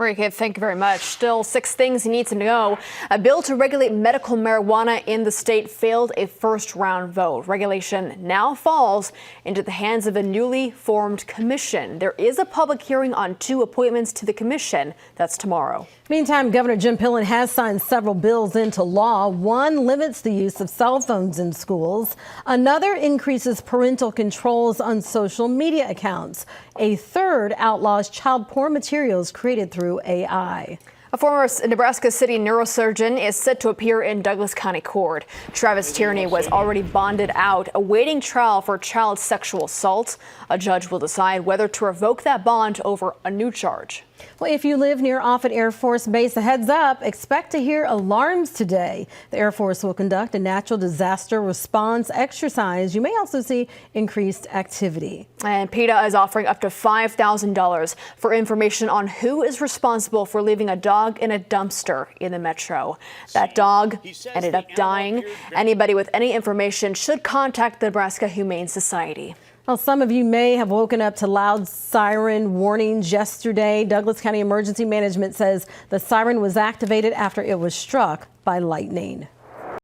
Kate, thank you very much. Still 6 things you need to know. A bill to regulate medical marijuana in the state failed a first-round vote. Regulation now falls into the hands of a newly formed commission. There is a public hearing on 2 appointments to the commission. That's tomorrow. Meantime, Governor Jim Pillen has signed several bills into law. One limits the use of cell phones in schools. Another increases parental controls on social media accounts. A third outlaws child porn materials created through AI. A former Nebraska City neurosurgeon is set to appear in Douglas County Court. Travis Tierney was already bonded out, awaiting trial for child sexual assault. A judge will decide whether to revoke that bond over a new charge. Well, if you live near Offutt Air Force Base, a heads up, expect to hear alarms today. The Air Force will conduct a natural disaster response exercise. You may also see increased activity. And PETA is offering up to $5,000 for information on who is responsible for leaving a dog in a dumpster in the metro. That dog ended up dying. Anybody with any information should contact the Nebraska Humane Society. Well, some of you may have woken up to loud siren warnings yesterday. Douglas County Emergency Management says the siren was activated after it was struck by lightning.